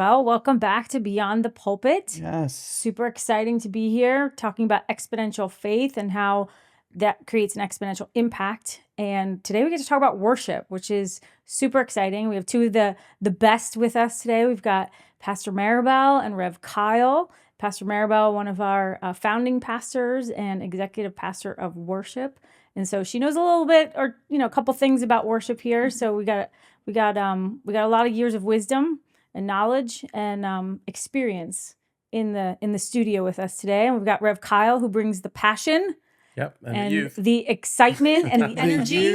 Well, welcome back to Beyond the Pulpit. Yes. Super exciting to be here talking about exponential faith and how that creates an exponential impact. And today we get to talk about worship, which is super exciting. We have two of the best with us today. We've got Pastor Maribel and Rev Kyle. Pastor Maribel, one of our founding pastors and executive pastor of worship. And so she knows a little bit, or a couple things about worship here. So we got a lot of years of wisdom and knowledge and experience in the studio with us today. And we've got Rev Kyle, who brings the passion. Yep, And the excitement and the energy.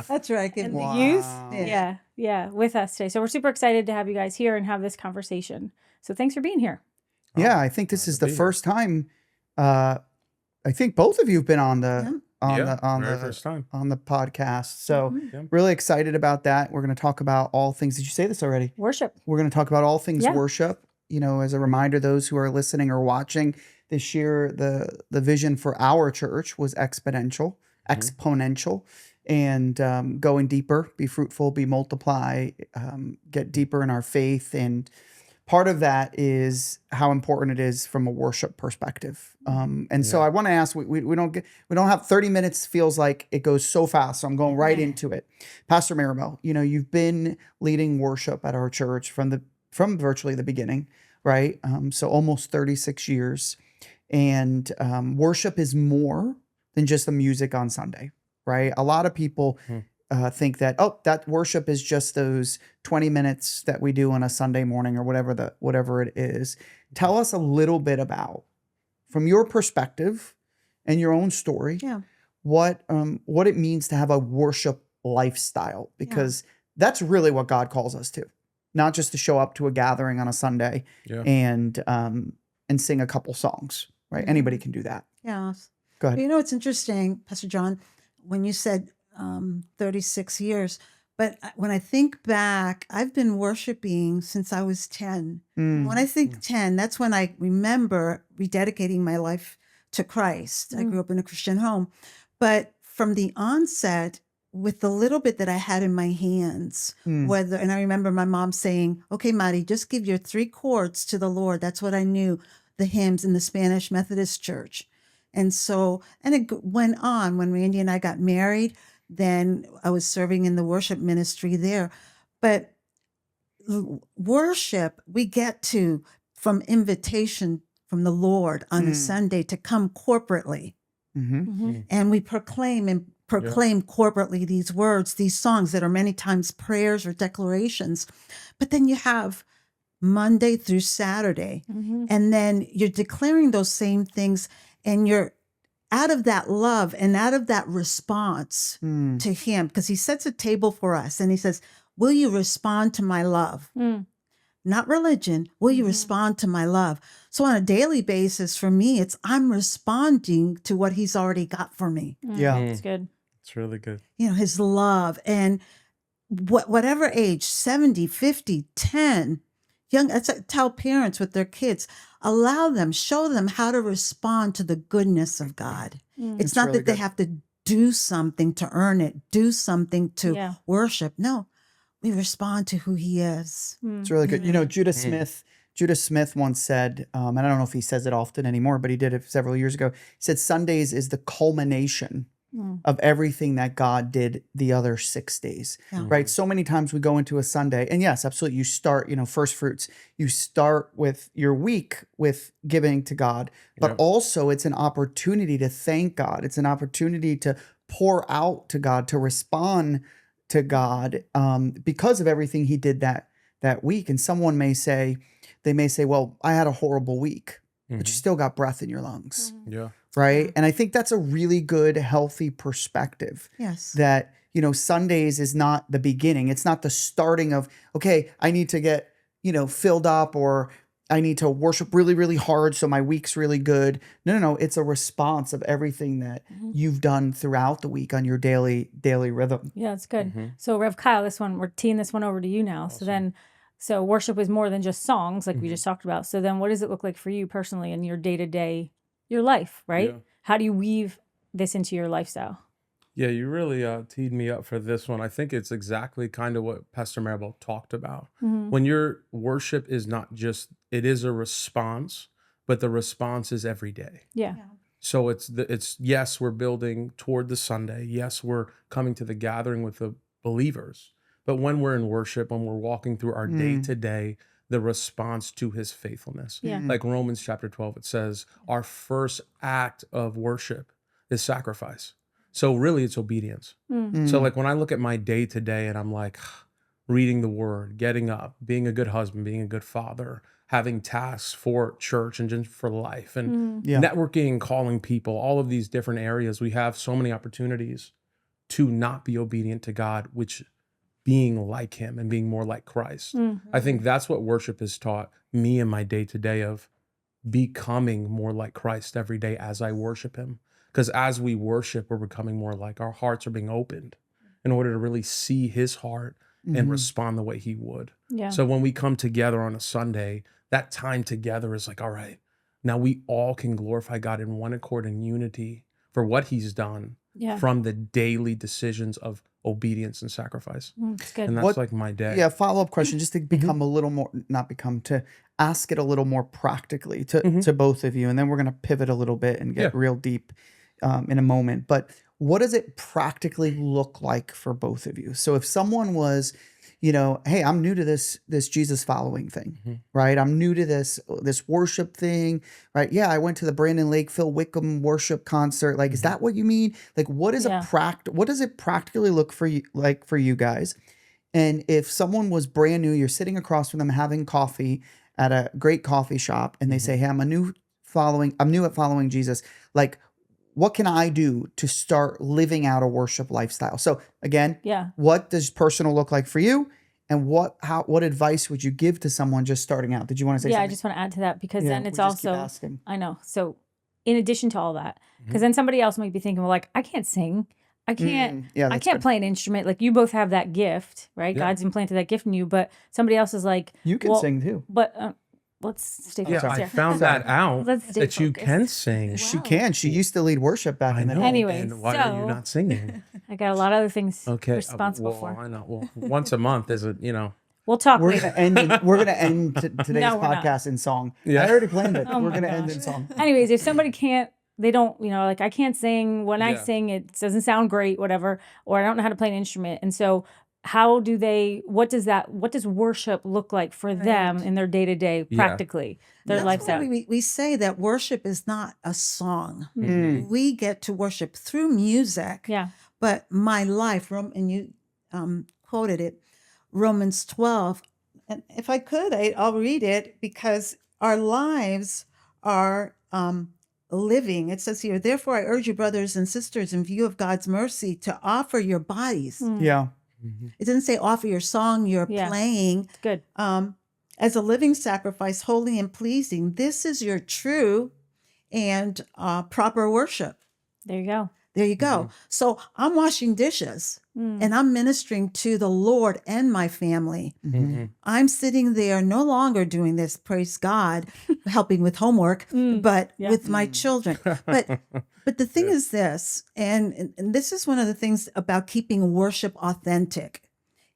That's right. And Wow. the youth. Yeah, with us today. So we're super excited to have you guys here and have this conversation. So thanks for being here. Yeah, I think this is the first time. I think both of you have been on the first time on the podcast. So really excited about that. We're going to talk about all things. Did you say this already? Worship. We're going to talk about all things worship. As a reminder, those who are listening or watching this year, the vision for our church was exponential, and going deeper, be fruitful, be multiply, get deeper in our faith. And part of that is how important it is from a worship perspective. So I want to ask, we don't have 30 minutes, feels like it goes so fast. So I'm going right into it. Pastor Maribel, you've been leading worship at our church from virtually the beginning, right? So almost 36 years. And worship is more than just the music on Sunday, right? A lot of people think that, that worship is just those 20 minutes that we do on a Sunday morning or whatever it is. Tell us a little bit about, from your perspective and your own story, what it means to have a worship lifestyle, because that's really what God calls us to, not just to show up to a gathering on a Sunday and sing a couple songs, right? Anybody can do that. Yeah. Go ahead. It's interesting, Pastor John, when you said 36 years, but when I think back, I've been worshiping since I was 10. When I think 10, that's when I remember rededicating my life to Christ. I grew up in a Christian home, but from the onset, with the little bit that I had in my hands, and I remember my mom saying, "Okay, Mari, just give your 3 chords to the Lord." That's what I knew, the hymns in the Spanish Methodist Church. And it went on when Randy and I got married. Then I was serving in the worship ministry there. But worship, we get to, from invitation from the Lord on a Sunday to come corporately. And we proclaim corporately these words, these songs that are many times prayers or declarations. But then you have Monday through Saturday. And then you're declaring those same things, and you're out of that love and out of that response to him, because he sets a table for us and he says, "Will you respond to my love?" Not religion. Will you respond to my love? So on a daily basis, for me, I'm responding to what he's already got for me. That's good. It's really good. His love. And whatever age, 70, 50, 10, young, I tell parents with their kids, allow them, show them how to respond to the goodness of God. It's not really that they have to do something to earn it, do something to worship. No, we respond to who he is. It's really good. Judah Smith once said, and I don't know if he says it often anymore, but he did it several years ago. He said, Sundays is the culmination of everything that God did the other 6 days, right? So many times we go into a Sunday, and yes, absolutely, you start, first fruits, you start with your week with giving to God, but also it's an opportunity to thank God. It's an opportunity to pour out to God, to respond to God because of everything he did that week. And someone may say, well, I had a horrible week, but you still got breath in your lungs. Right. And I think that's a really good, healthy perspective. Yes. That, Sundays is not the beginning. It's not the starting of, okay, I need to get, filled up, or I need to worship really, really hard so my week's really good. No. It's a response of everything that you've done throughout the week on your daily rhythm. Yeah, it's good. So Rev Kyle, we're teeing this one over to you now. Awesome. So worship is more than just songs, like we just talked about. So then what does it look like for you personally in your day-to-day, your life, right? Yeah. How do you weave this into your lifestyle? Yeah, you really teed me up for this one. I think it's exactly kind of what Pastor Maribel talked about. When your worship is not just, it is a response, but the response is every day. Yeah. So it's yes, we're building toward the Sunday. Yes, we're coming to the gathering with the believers. But when we're in worship, when we're walking through our day to day, the response to his faithfulness. Yeah. Like Romans chapter 12, it says, our first act of worship is sacrifice. So really it's obedience. So like when I look at my day to day and I'm like reading the word, getting up, being a good husband, being a good father, having tasks for church and just for life and networking, calling people, all of these different areas, we have so many opportunities to not be obedient to God, which being like him and being more like Christ. I think that's what worship has taught me in my day to day of becoming more like Christ every day as I worship him. Because as we worship, we're becoming more like, our hearts are being opened in order to really see his heart and respond the way he would. Yeah. So when we come together on a Sunday, that time together is like, all right, now we all can glorify God in one accord and unity for what he's done from the daily decisions of obedience and sacrifice. It's good. And that's like my day. Yeah, follow-up question, just to become a little more, to ask it a little more practically to both of you. And then we're going to pivot a little bit and get real deep in a moment. But what does it practically look like for both of you? So if someone was, hey, I'm new to this Jesus following thing, right? I'm new to this worship thing, right? Yeah, I went to the Brandon Lake Phil Wickham worship concert. Like, is that what you mean? Like, what is what does it practically look for you, like for you guys? And if someone was brand new, you're sitting across from them having coffee at a great coffee shop, and they say, hey, I'm new at following Jesus. Like, what can I do to start living out a worship lifestyle? So again, what does personal look like for you? And what advice would you give to someone just starting out? Did you want to say something? I just want to add to that because then it's we'll just keep also, asking. I know. So in addition to all that, because then somebody else might be thinking, well, like, I can't sing. I can't play an instrument. Like, you both have that gift, right? Yeah. God's implanted that gift in you, but somebody else is like, You can sing too. But let's stay focused. I found that out Let's stay that you focused. can sing. She can. She used to lead worship back in the day. Anyway, and why are you not singing? I got a lot of other things Okay, responsible well, for. I know. Well, once a month is We'll talk We're later. gonna end today's No, we're not. podcast in song. Yeah. I already planned it. Oh We're my gonna end gosh. in song. Anyways, if somebody can't, they don't, like, I can't sing. When I Yeah. sing, it doesn't sound great, whatever, or I don't know how to play an instrument. And so what does worship look like for them in their day-to-day practically, their That's why lifestyle? we say that worship is not a song. Mm. We get to worship through music. Yeah. But my life, and you quoted it, Romans 12. And if I could, I'll read it because our lives are living. It says here, therefore I urge you, brothers and sisters, in view of God's mercy, to offer your bodies. Yeah. It didn't say offer your song you're playing. Good. As a living sacrifice, holy and pleasing. This is your true and proper worship. There you go. There you go. So I'm washing dishes and I'm ministering to the Lord and my family. I'm sitting there no longer doing this, praise God, helping with homework, but with my children. But the thing is this, and this is one of the things about keeping worship authentic.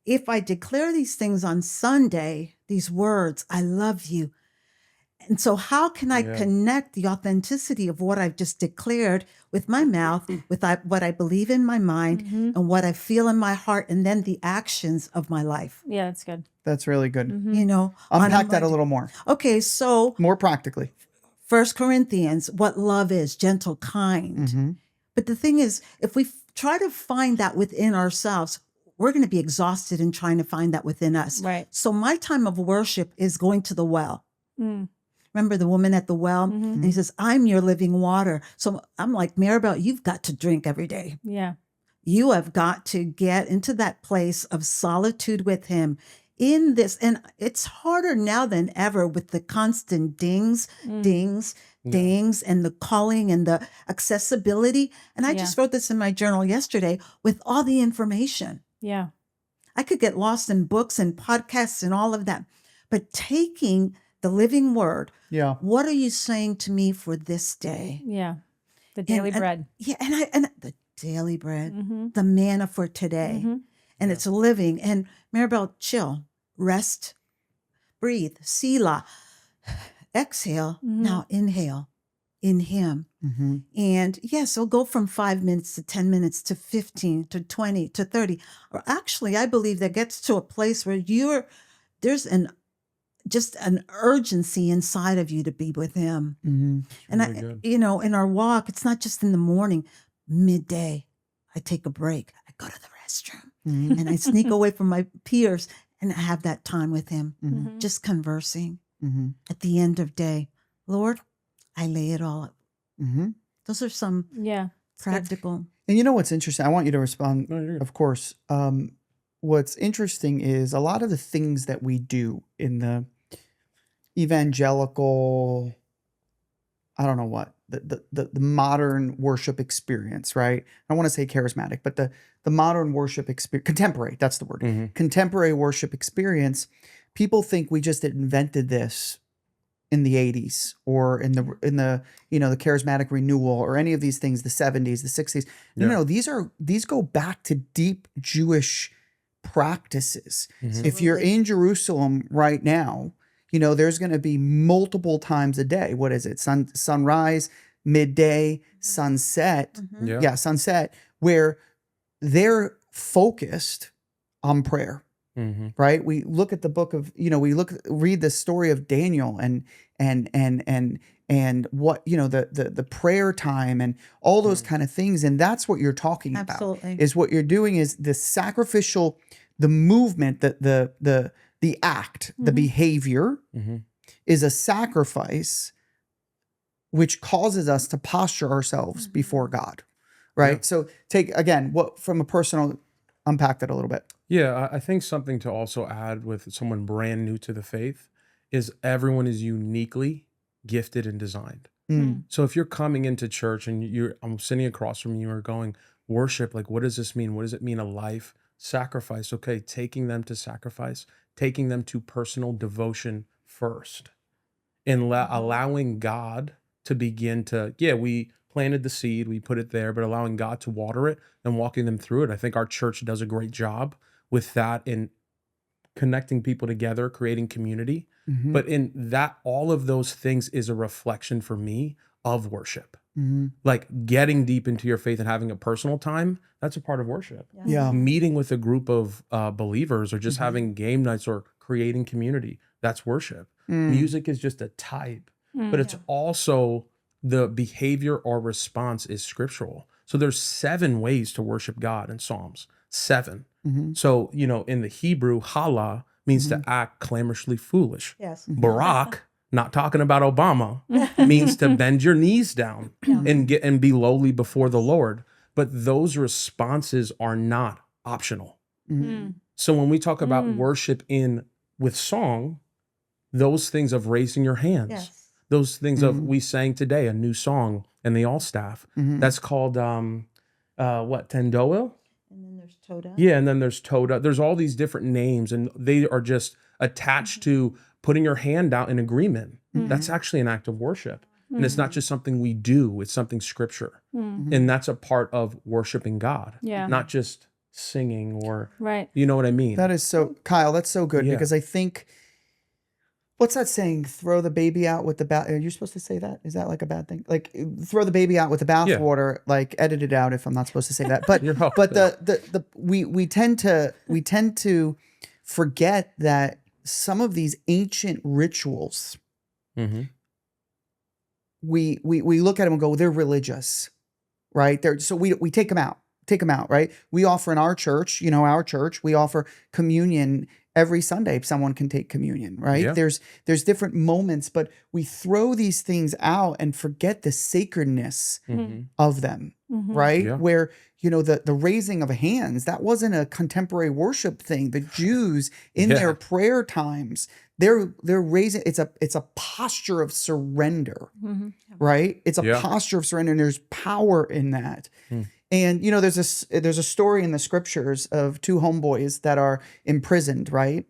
If I declare these things on Sunday, these words, I love you. And so how can I connect the authenticity of what I've just declared with my mouth, with what I believe in my mind and what I feel in my heart, and then the actions of my life? Yeah, that's good. That's really good. Unpack that a little more. Okay, so More practically. 1 Corinthians, what love is, gentle, kind. But the thing is, if we try to find that within ourselves, we're going to be exhausted in trying to find that within us. Right. So my time of worship is going to the well. Remember the woman at the well? And he says, I'm your living water. So I'm like, Maribel, you've got to drink every day. Yeah. You have got to get into that place of solitude with him in this. And it's harder now than ever with the constant dings, and the calling and the accessibility. And I just wrote this in my journal yesterday with all the information. Yeah. I could get lost in books and podcasts and all of that. But taking the living word, what are you saying to me for this day? Yeah. The daily bread. And the daily bread, Mm-hmm. the manna for today. Mm-hmm. And it's living. And Maribel, chill, rest, breathe, Selah, exhale, Mm-hmm. now inhale in Him. Mm-hmm. And yes, it'll go from 5 minutes to 10 minutes to 15 to 20 to 30. Or actually, I believe that gets to a place where there's just an urgency inside of you to be with Him. Mm-hmm. And really good. in our walk, it's not just in the morning, midday, I take a break. I go to the restroom Mm-hmm. and I sneak away from my peers and I have that time with Him, Mm-hmm. just conversing. Mm-hmm. At the end of day, Lord, I lay it all up. Mm-hmm. Those are some Yeah. It's good. practical. And you know what's interesting? I want you to respond, No, you're good. of course. What's interesting is a lot of the things that we do in the evangelical, I don't know what, the modern worship experience, right? I don't want to say charismatic, but the modern worship experience, contemporary, that's the word. Mm-hmm. Contemporary worship experience, people think we just invented this in the 80s or in the the charismatic renewal or any of these things, the 70s, the 60s. No, these go back to deep Jewish practices. Mhm. If you're in Jerusalem right now, there's going to be multiple times a day. What is it? Sunrise, midday, sunset. Mhm. Yeah. Yeah, sunset, where they're focused on prayer. Mm-hmm. Right? We look at the book of, read the story of Daniel and what, the prayer time and all those kind of things. And that's what you're talking about. Absolutely. Is what you're doing is the sacrificial, the movement, the act, the Mhm. behavior Mm-hmm. is a sacrifice which causes us to posture ourselves Mhm. before God. Right? Yeah. So take again, what from a personal, unpack that a little bit. Yeah, I think something to also add with someone brand new to the faith is everyone is uniquely gifted and designed. Mm. So if you're coming into church and I'm sitting across from you or going, worship, like, what does this mean? What does it mean, a life sacrifice? Okay, taking them to sacrifice, taking them to personal devotion first, and allowing God to begin to, we planted the seed, we put it there, but allowing God to water it and walking them through it. I think our church does a great job with that in connecting people together, creating community. Mhm. But in that, all of those things is a reflection for me of worship. Mhm. Like getting deep into your faith and having a personal time, that's a part of worship. Yeah. Meeting with a group of believers or just Mhm. having game nights or creating community, that's worship. Mm. Music is just a type, Mm. but it's also the behavior or response is scriptural. So there's 7 ways to worship God in Psalms, 7. Mhm. So, in the Hebrew, hala means to act clamorously foolish. Yes. Barak, not talking about Obama, means to bend your knees down and be lowly before the Lord. But those responses are not optional. Mm. So when we talk about Mm. worship with song, those things of raising your hands, Yes. those things of Mhm. we sang today a new song and the all staff, Mhm. that's called Tendoil? And then there's Toda. Yeah, and then there's Toda. There's all these different names, and they are just attached to putting your hand out in agreement. Mhm. That's actually an act of worship. And it's not just something we do, it's something scripture. Mm. And that's a part of worshiping God, Yeah. not just singing or, Right. you know what I mean? That is so, Kyle, that's so good Yeah. because I think, what's that saying? Throw the baby out with the bath. Are you supposed to say that? Is that like a bad thing? Like throw the baby out with the bathwater. Like edit it out if I'm not supposed to say that. But You're welcome. but we tend to forget that some of these ancient rituals, Mm-hmm. we look at them and go, they're religious, right? So we take them out, right? We offer in our church, we offer communion every Sunday. Someone can take communion, right? Yeah. There's different moments, but we throw these things out and forget the sacredness Mm-hmm. of them, Mhm. right? Yeah. Where, the raising of hands, that wasn't a contemporary worship thing. The Jews in their prayer times, they're raising, it's a posture of surrender, Mhm. right? It's a Yeah. posture of surrender, and there's power in that. Hmm. And there's a story in the scriptures of 2 homeboys that are imprisoned, right?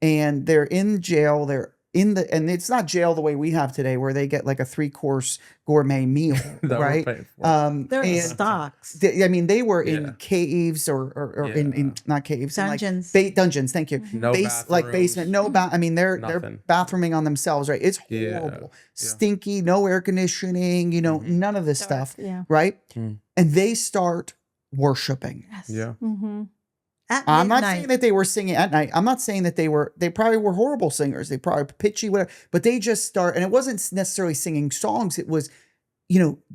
And they're in jail, they're and it's not jail the way we have today, where they get like a 3-course gourmet meal, That we're right? paying for. They're in And stocks. they were Yeah. in caves or in not caves, Dungeons. in like dungeons. Thank you. No Like basement, no I mean, they're Nothing. bathrooming on themselves, right? It's Yeah. horrible, Yeah. stinky, no air conditioning, none of this stuff, Yeah. right? Mm. And they start worshiping. Yes. Yeah. Mm-hmm. At I'm not midnight. saying that they were singing at night. I'm not saying that they probably were horrible singers. They probably pitchy, whatever, but they just start, and it wasn't necessarily singing songs. It was,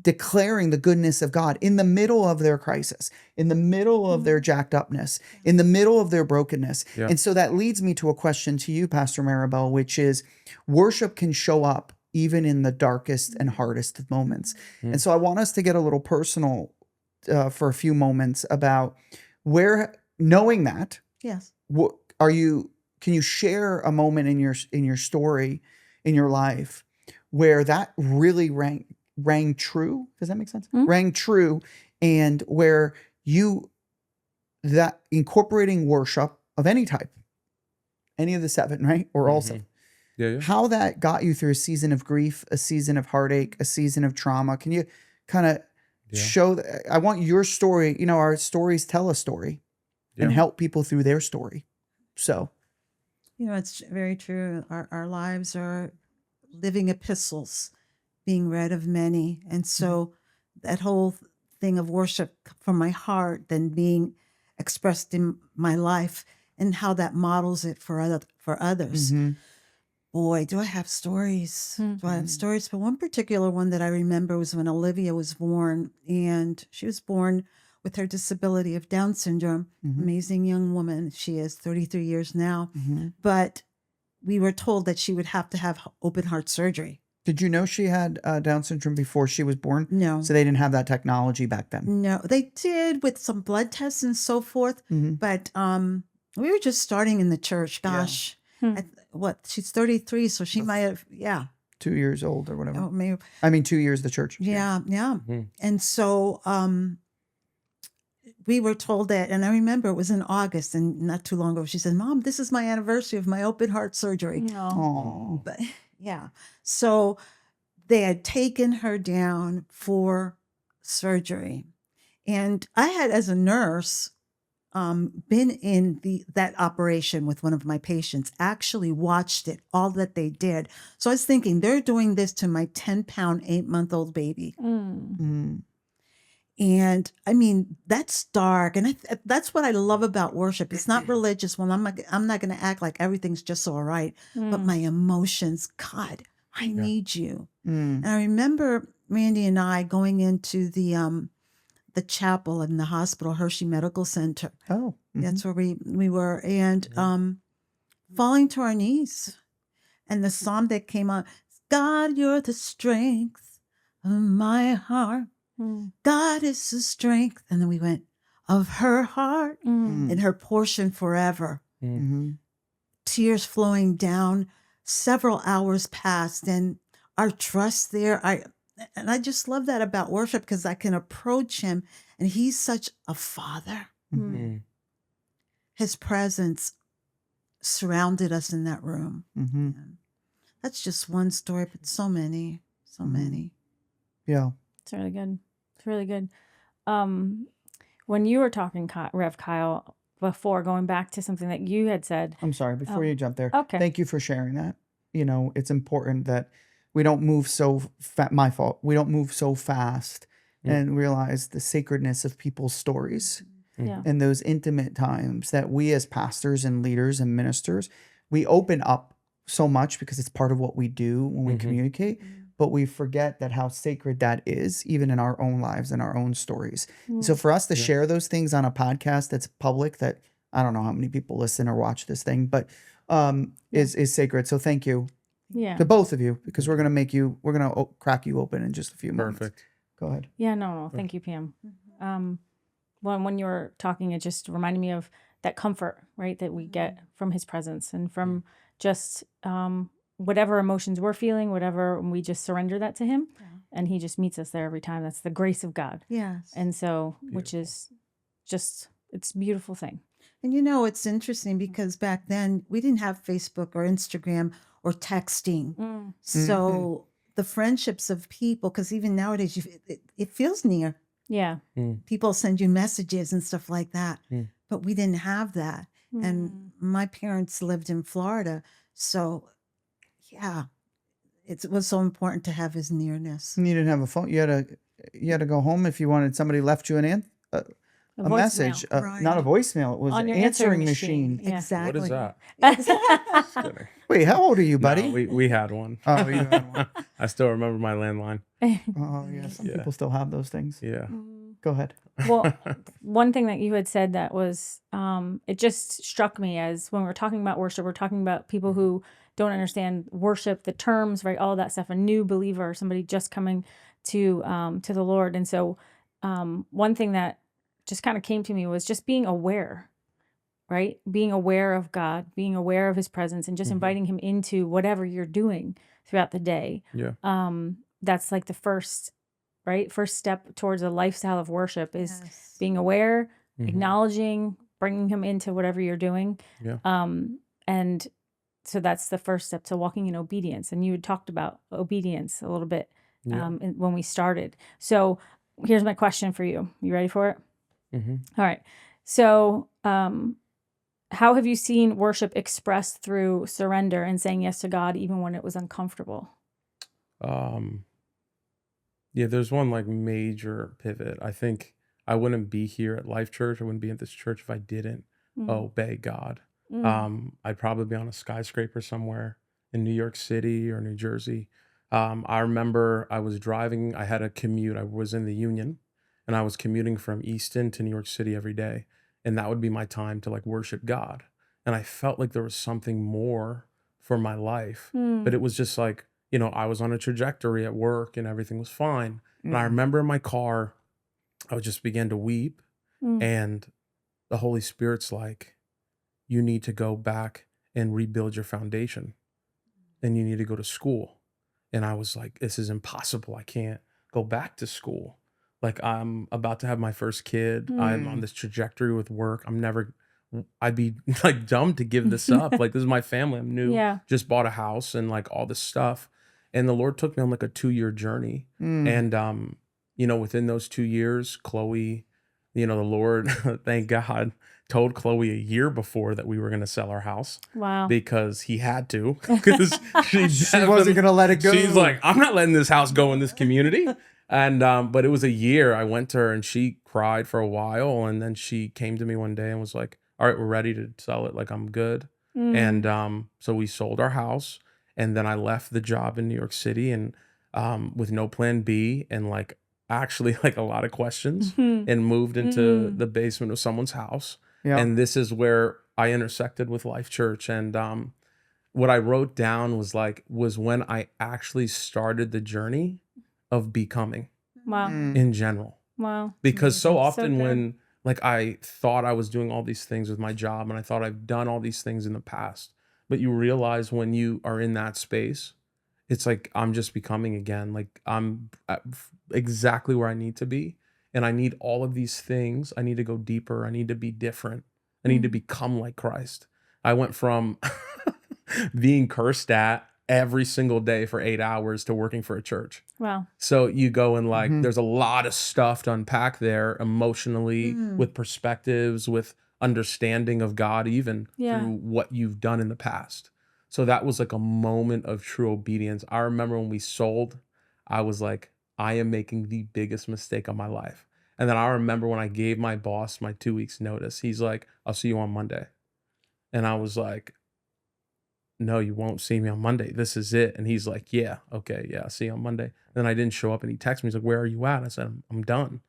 declaring the goodness of God in the middle of their crisis, in the middle of their jacked upness, in the middle of their brokenness. Yeah. And so that leads me to a question to you, Pastor Maribel, which is worship can show up even in the darkest and hardest of moments. And so I want us to get a little personal for a few moments about knowing that, Yes. can you share a moment in your story, in your life, where that really rang true? Does that make sense? Mm-hmm. Rang true, and where that incorporating worship of any type, any of the 7, right? Or all 7. Yeah. How that got you through a season of grief, a season of heartache, a season of trauma. Can you kind of show that? I want your story. Our stories tell a story and help people through their story. So, It's very true. Our lives are living epistles being read of many. And so that whole thing of worship from my heart then being expressed in my life and how that models it for others. Boy, do I have stories. Do I have stories? But one particular one that I remember was when Olivia was born, and she was born with her disability of Down syndrome. Amazing young woman. She is 33 years now. But we were told that she would have to have open heart surgery. Did you know she had Down syndrome before she was born? No. So they didn't have that technology back then? No, they did with some blood tests and so forth. But we were just starting in the church. Gosh, she's 33, so she might have, 2 years old or whatever. Oh, maybe. 2 years the church. Yeah. And so we were told that, and I remember it was in August, and not too long ago, she said, "Mom, this is my anniversary of my open heart surgery." Oh. But so they had taken her down for surgery, and I had, as a nurse, been in that operation with one of my patients, actually watched it, all that they did. So I was thinking, they're doing this to my 10-pound, 8-month-old baby. And I mean, that's dark. And that's what I love about worship. It's not religious. Well, I'm not going to act like everything's just all right. But my emotions, God, I need you. And I remember Randy and I going into the chapel in the hospital, Hershey Medical Center. Oh. That's where we were. And falling to our knees. And the psalm that came on, God, you're the strength of my heart. God is the strength. And then we went, of her heart and her portion forever. Tears flowing down. Several hours passed, and our trust there. I just love that about worship, because I can approach him, and he's such a father. His presence surrounded us in that room. That's just one story, but so many. Yeah. It's really good. It's really good. When you were talking, Rev Kyle, before, going back to something that you had said. I'm sorry, before you jump there. Okay. Thank you for sharing that. It's important that we don't move my fault. We don't move so fast and realize the sacredness of people's stories and those intimate times that we as pastors and leaders and ministers, we open up so much because it's part of what we do when we communicate, but we forget that how sacred that is, even in our own lives and our own stories. So for us to share those things on a podcast that's public, that I don't know how many people listen or watch this thing, but is sacred. So thank you to both of you, because we're going to crack you open in just a few moments. Perfect. Go ahead. Yeah, no. Thank you, Pam. When you were talking, it just reminded me of that comfort, right, that we get from his presence and from just whatever emotions we're feeling, whatever, we just surrender that to him, and he just meets us there every time. That's the grace of God. Yes. And so, which is just, it's a beautiful thing. And it's interesting because back then we didn't have Facebook or Instagram or texting. Mm. So the friendships of people, because even nowadays it feels near. Yeah. People send you messages and stuff like that, but we didn't have that. And my parents lived in Florida, so yeah, it was so important to have his nearness. You didn't have a phone. You had to go home if you wanted. Somebody left you a message, Right. not a voicemail. It was On an your answering machine. Yeah. Exactly. What is that? That's Kidding. Wait, how old are you, buddy? No, we had one. Oh, you had one. I still remember my landline. Oh, yeah. Some Yeah. people still have those things. Yeah. Go ahead. Well, one thing that you had said that was, it just struck me as when we're talking about worship, we're talking about people who don't understand worship, the terms, right? All of that stuff, a new believer, somebody just coming to the Lord. And so one thing that just kind of came to me was just being aware, right? Being aware of God, being aware of his presence, and just inviting him into whatever you're doing throughout the day. Yeah. That's like the first step towards a lifestyle of worship is Yes. being aware, acknowledging, bringing him into whatever you're doing. Yeah. And so that's the first step to walking in obedience. And you had talked about obedience a little bit when we started. So here's my question for you. You ready for it? All right. So how have you seen worship expressed through surrender and saying yes to God even when it was uncomfortable? Yeah, there's one like major pivot. I think I wouldn't be here at Life Church. I wouldn't be at this church if I didn't obey God. I'd probably be on a skyscraper somewhere in New York City or New Jersey. I remember I was driving. I had a commute. I was in the Union, and I was commuting from Easton to New York City every day. And that would be my time to like worship God. And I felt like there was something more for my life. But it was just like, you know, I was on a trajectory at work and everything was fine. And I remember in my car, I would just begin to weep. And the Holy Spirit's like, you need to go back and rebuild your foundation. And you need to go to school. And I was like, this is impossible. I can't go back to school. Like, I'm about to have my first kid. I'm on this trajectory with work. I'd be like dumb to give this up. Like, this is my family. I'm new. Yeah. Just bought a house and like all this stuff. And the Lord took me on like a 2-year journey. And, you know, within those 2 years, Chloe, you know, the Lord, thank God, told Chloe a year before that we were going to sell our house. Wow. Because he had to. Because she wasn't going to let it go. She's like, I'm not letting this house go in this community. And, but it was a year. I went to her and she cried for a while. And then she came to me one day and was like, all right, we're ready to sell it. Like, I'm good. And so we sold our house. And then I left the job in New York City and with no plan B and like actually like a lot of questions and moved into the basement of someone's house. Yeah. And this is where I intersected with Life Church. And what I wrote down was when I actually started the journey of becoming Wow. in general. Wow. Because so often good. when like I thought I was doing all these things with my job and I thought I've done all these things in the past, but you realize when you are in that space, it's like I'm just becoming again. Like I'm at exactly where I need to be. And I need all of these things. I need to go deeper. I need to be different. I need to become like Christ. I went from being cursed at every single day for 8 hours to working for a church. Wow. So you go and like, there's a lot of stuff to unpack there emotionally with perspectives, with understanding of God, even through what you've done in the past. So that was like a moment of true obedience. I remember when we sold, I was like, I am making the biggest mistake of my life. And then I remember when I gave my boss my 2 weeks notice, he's like, I'll see you on Monday. And I was like, no, you won't see me on Monday. This is it. And he's like, yeah, okay, yeah, I'll see you on Monday. And then I didn't show up and he texted me. He's like, where are you at? I said, I'm done.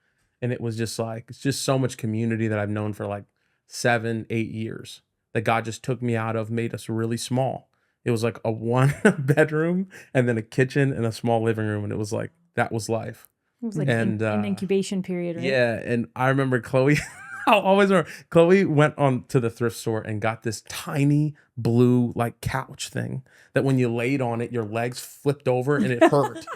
And it was just like, it's just so much community that I've known for like 7-8 years that God just took me out of, made us really small. It was like a 1 bedroom and then a kitchen and a small living room. And it was like, that was life. It was like an incubation period, right? Yeah. And I remember Chloe, I'll always remember, Chloe went on to the thrift store and got this tiny blue like couch thing that when you laid on it, your legs flipped over and it hurt.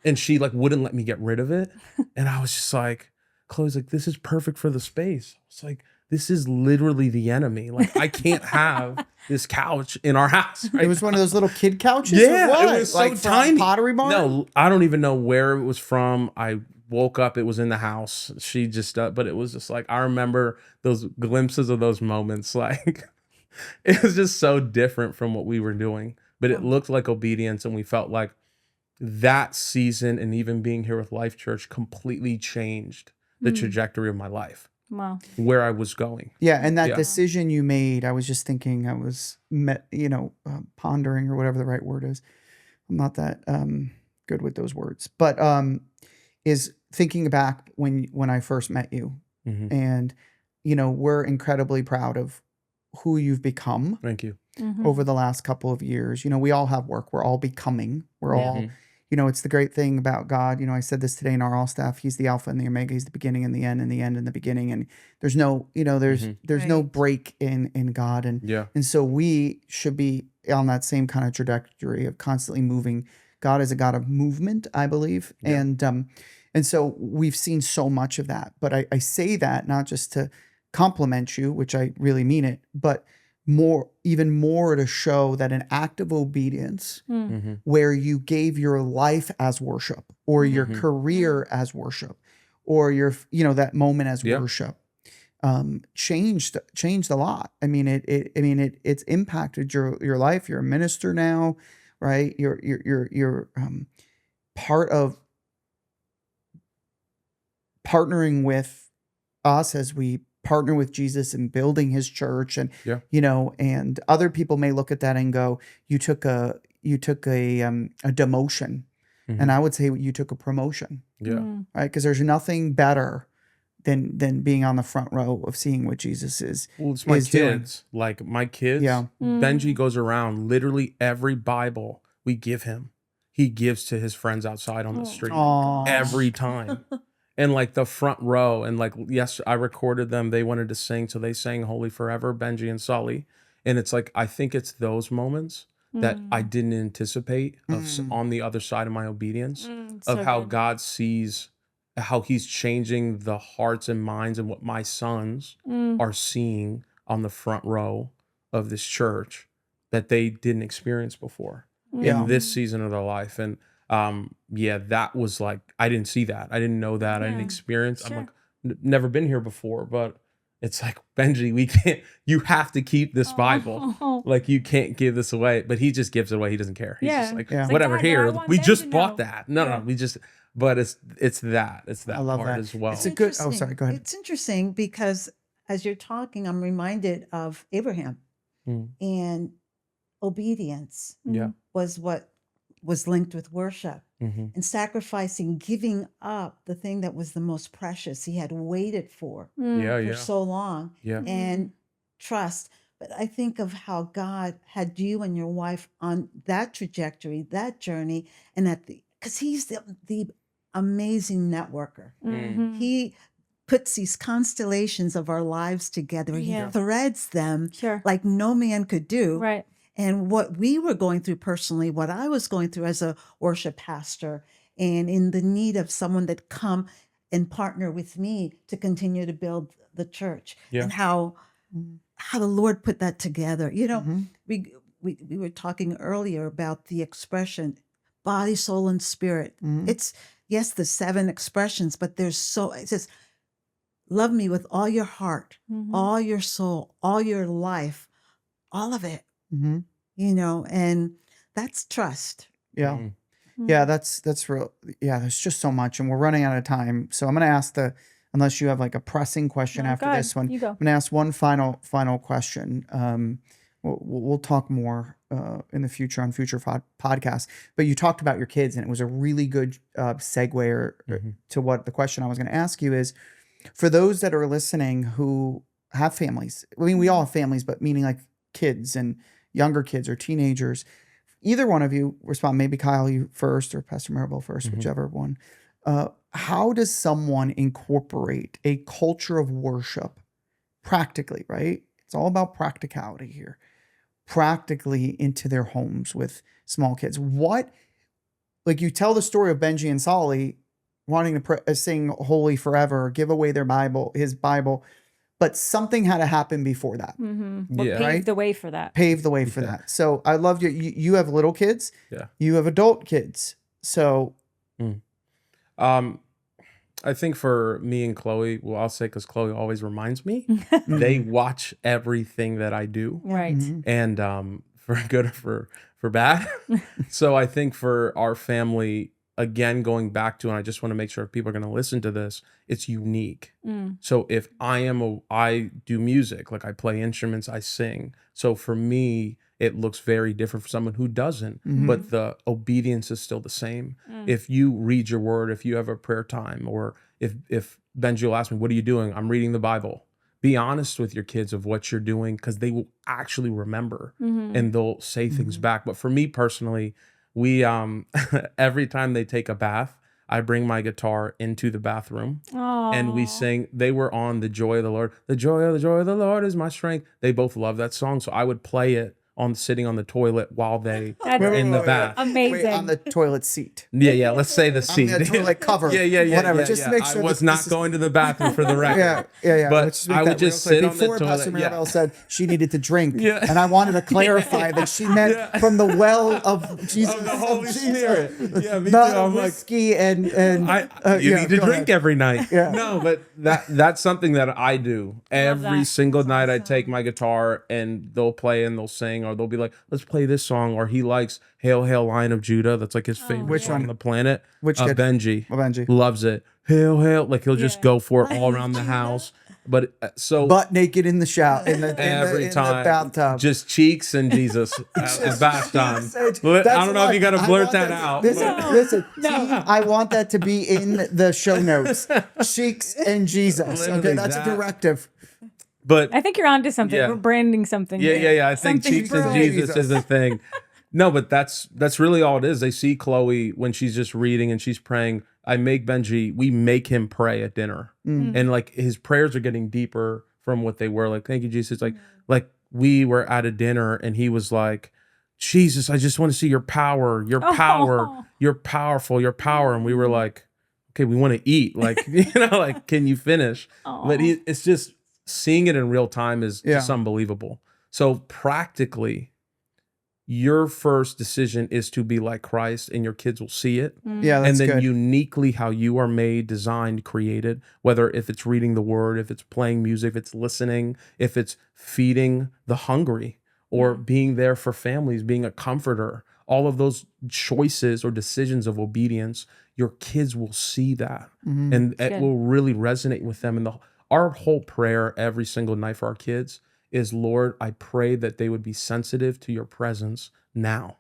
And she like wouldn't let me get rid of it. And I was just like, Chloe's like, this is perfect for the space. It's like, this is literally the enemy. Like, I can't have this couch in our house. Right? It was one of those little kid couches? Yeah, or what? it was so Like from tiny. Pottery Barn? No, I don't even know where it was from. I woke up, it was in the house. She just, but it was just like, I remember those glimpses of those moments. Like, it was just so different from what we were doing, but it looked like obedience. And we felt like that season and even being here with Life Church completely changed the trajectory of my life. Wow. Where I was going. Yeah, and that Yeah. decision you made, I was just thinking, I was, pondering or whatever the right word is. I'm not that good with those words, but is thinking back when I first met you, Mhm. and we're incredibly proud of who you've become Thank you. over the last couple of years. We all have work. We're all becoming. We're Yeah. all, it's the great thing about God. I said this today in our all staff. He's the Alpha and the Omega. He's the beginning and the end and the beginning. And there's no, there's no Right. break in God. Yeah. And so we should be on that same kind of trajectory of constantly moving. God is a God of movement, I believe. Yeah. And so we've seen so much of that. But I say that not just to compliment you, which I really mean it, but even more to show that an act of obedience Mhm. where you gave your life as worship or your Mhm. career as worship or your, that moment as Yeah. worship, changed a lot. I mean, it's impacted your life. You're a minister now, right? You're part of partnering with us as we partner with Jesus in building his church. And, Yeah. and other people may look at that and go, you took a demotion. Mhm. And I would say you took a promotion, Yeah. right? Because there's nothing better than being on the front row of seeing what Jesus is. Well, it's my is doing. kids. Like, my kids, Yeah. Benji goes around literally every Bible we give him, he gives to his friends outside on the street Aw. every time. And like the front row, and like, yes, I recorded them. They wanted to sing, so they sang Holy Forever, Benji and Sully. And it's like, I think it's those moments that I didn't anticipate on the other side of my obedience, of how God sees, how he's changing the hearts and minds and what my sons are seeing on the front row of this church that they didn't experience before Yeah. in this season of their life. And that was like, I didn't see that. I didn't know that. I didn't Yeah. experience. I'm Sure. like, never been here before, but it's like, Benji, we can't, you have to keep this Bible. Oh. Like, you can't give this away. But he just gives it away. He doesn't care. He's just like, Yeah. It's like, whatever, "Dad, no, I here. want We them just to bought know." that. No, Yeah. we just, but it's that I love part that. as well. It's a good, oh, Interesting. sorry, go ahead. It's interesting because as you're talking, I'm reminded of Abraham, Mm. and obedience Yeah. was what was linked with worship, Mhm. and sacrificing, giving up the thing that was the most precious he had waited for Yeah. so long, Yeah. and trust. But I think of how God had you and your wife on that trajectory, that journey, and because he's the amazing networker. He puts these constellations of our lives together. Yeah. He threads them Sure. like no man could do. Right. And what we were going through personally, what I was going through as a worship pastor, and in the need of someone that come and partner with me to continue to build the church, Yeah. and how the Lord put that together. Mhm. We were talking earlier about the expression body, soul, and spirit. Mhm. It's, yes, the 7 expressions, but it says, love me with all your heart, all your soul, all your life, all of it, Mhm. and that's trust. Yeah. Mhm. Yeah, that's real. Yeah, there's just so much, and we're running out of time. So I'm going to ask unless you have like a pressing question No, after go ahead. this one, You go. I'm going to ask one final question. We'll talk more in the future on future podcasts. But you talked about your kids, and it was a really good segue to what the question I was going to ask you is, for those that are listening who have families. I mean, we all have families, but meaning like kids and younger kids or teenagers. Either one of you respond, maybe Kyle, you first, or Pastor Maribel first, whichever one. How does someone incorporate a culture of worship practically, right? It's all about practicality here, practically into their homes with small kids. Like you tell the story of Benji and Solly wanting to sing Holy Forever, give away their Bible, his Bible. but something had to happen before that. What Yeah. paved Right? the way for that? Paved the way for that. So I love you have little kids. Yeah. You have adult kids. So I think for me and Chloe, well, I'll say because Chloe always reminds me, they watch everything that I do, Right. and for good or for bad. So I think for our family, again, going back to, and I just want to make sure if people are going to listen to this, it's unique. So if I do music, like I play instruments, I sing. So for me, it looks very different for someone who doesn't, but the obedience is still the same. If you read your word, if you have a prayer time, or if Benji will ask me, what are you doing? I'm reading the Bible. Be honest with your kids of what you're doing, because they will actually remember and they'll say things back. But for me personally, we every time they take a bath, I bring my guitar into the bathroom and we sing. They were on The Joy of the Lord. The joy of the Lord is my strength. They both love that song. So I would play it sitting on the toilet while they were in the bath. Amazing. wait, on the toilet seat. Yeah. Let's say the On seat. the toilet cover. Yeah. Whatever. Yeah, Just yeah. make sure I was that not this is- going to the bathroom for the record. Yeah. But Let's just make I that would just real quick. sit on the Before Pastor toilet, Maribel yeah. said she needed to drink, Yeah. and I wanted to clarify that she meant from the well of Jesus, Of the Holy Jesus, Spirit. Yeah, me not too. I'm like, whiskey and you yeah, need to go drink ahead. every night. Yeah. No, but that's something that I do every that. single night. I take my guitar and they'll play and they'll sing, or they'll be like, let's play this song. Or he likes Hail, Hail, Lion of Judah. That's like his favorite Which song one? on the planet. Which kid? Benji. Oh, Benji. Loves it. Hail, Hail. Like he'll just Yeah. go for it all around the house. But so Butt naked in the shower, every in time, the bathtub. just cheeks and Jesus at bath time. That's I don't know if why you got to I blurt want that out. Listen, I want that to be in the show notes. Cheeks and Jesus. Literally Okay, that's that. a directive. But I think you're onto something. Yeah. We're branding something. Yeah. I think Something cheeks and brewing. Jesus is a thing. No, but that's really all it is. They see Chloe when she's just reading and she's praying. We make him pray at dinner. And like his prayers are getting deeper from what they were. Like, thank you, Jesus. Like we were at a dinner and he was like, Jesus, I just want to see your power, your power, you're powerful, your power. And we were like, okay, we want to eat. Like, like, can you finish? But it's just seeing it in real time is just unbelievable. So practically, your first decision is to be like Christ, and your kids will see it. Yeah, that's And then good. uniquely how you are made, designed, created, whether if it's reading the word, if it's playing music, if it's listening, if it's feeding the hungry, or being there for families, being a comforter, all of those choices or decisions of obedience, your kids will see that. And it Good. will really resonate with them. And our whole prayer every single night for our kids is, Lord, I pray that they would be sensitive to your presence now,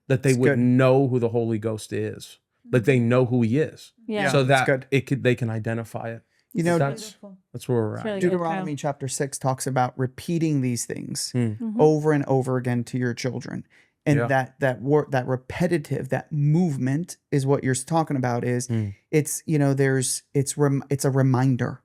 that they would good. know who the Holy Ghost is, like they know who he is, Yeah. so that's that good. they can identify it. You know, That's where we're at. really good. Deuteronomy chapter 6 talks about repeating these things Mm-hmm. over and over again to your children. And Yeah. that work, that repetitive, that movement is what you're talking about. Is it's it's a reminder.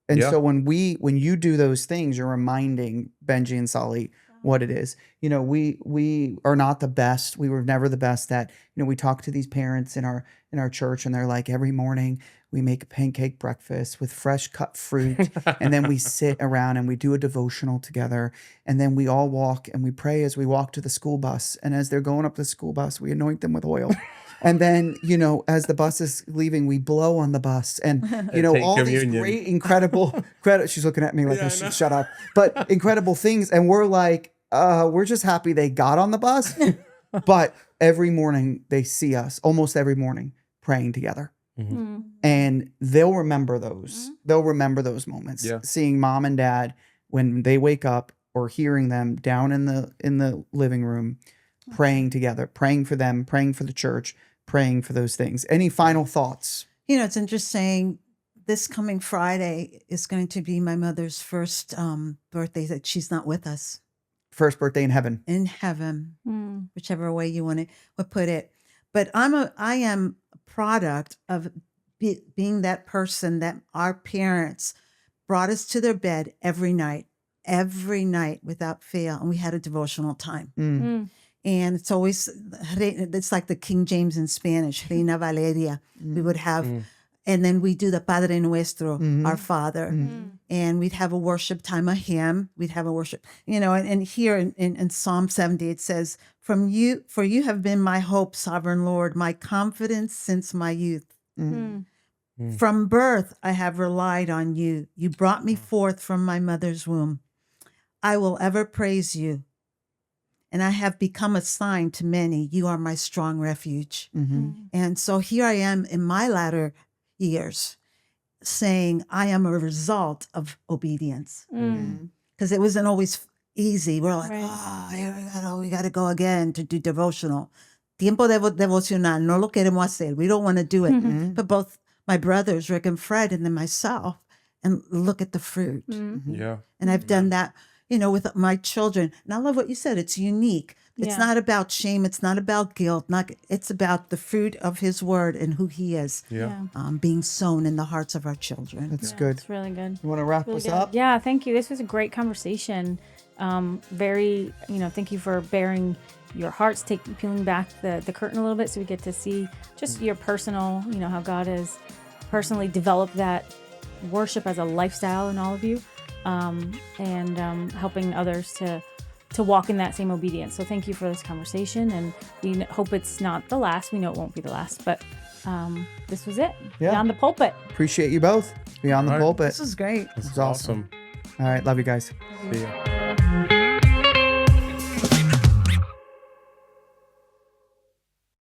And Yeah. so when you do those things, you're reminding Benji and Sully what it is. You know, we are not the best. We were never the best at, we talk to these parents in our church, and they're like, every morning we make a pancake breakfast with fresh cut fruit, and then we sit around and we do a devotional together, and then we all walk and we pray as we walk to the school bus. And as they're going up the school bus, we anoint them with oil. And then, as the bus is leaving, we blow on the bus, and Take all communion. these great, incredible credit. She's looking at me like Yeah, I I should know. shut up, but incredible things. And we're like, we're just happy they got on the bus. But every morning they see us, almost every morning, praying together. And they'll remember those. They'll remember those moments. Yeah. Seeing mom and dad when they wake up, or hearing them down in the living room, praying together, praying for them, praying for the church, praying for those things. Any final thoughts? It's interesting. This coming Friday is going to be my mother's first birthday that she's not with us First birthday in heaven. in heaven, whichever way you want to put it. But I am a product of being that person that our parents brought us to their bed every night without fail. And we had a devotional time. And it's always, it's like the King James in Spanish, Reina Valeria. We would have And then we do the Padre Nuestro, Mhm. our Father. Mhm. And we'd have a worship time, a hymn. We'd have a worship, and here in Psalm 70, it says, for you have been my hope, sovereign Lord, my confidence since my youth. Mm. From birth, I have relied on you. You brought me forth from my mother's womb. I will ever praise you. And I have become a sign to many. You are my strong refuge. Mhm. And so here I am in my latter years saying I am a result of obedience. Because it wasn't always easy. We're like, Right. we got to go again to do devotional. Tiempo devocional, no lo queremos hacer. We don't want to do it. Mhm. But both my brothers, Rick and Fred, and then myself, and look at the fruit. Yeah. And I've done that, with my children. And I love what you said. It's unique. It's Yeah. not about shame. It's not about guilt. It's about the fruit of his word and who he is Yeah. being sown in the hearts of our children. That's good. It's really good. You want to wrap Really us good. up? Yeah, thank you. This was a great conversation. Very, thank you for bearing your hearts, peeling back the curtain a little bit so we get to see just your personal, how God has personally developed that worship as a lifestyle in all of you, and helping others to walk in that same obedience. So thank you for this conversation, and we hope it's not the last. We know it won't be the last, but this was it. Yeah. Beyond the pulpit. Appreciate you both. Beyond the All right. pulpit. This is great. This is awesome. awesome. All right. Love you guys. See ya.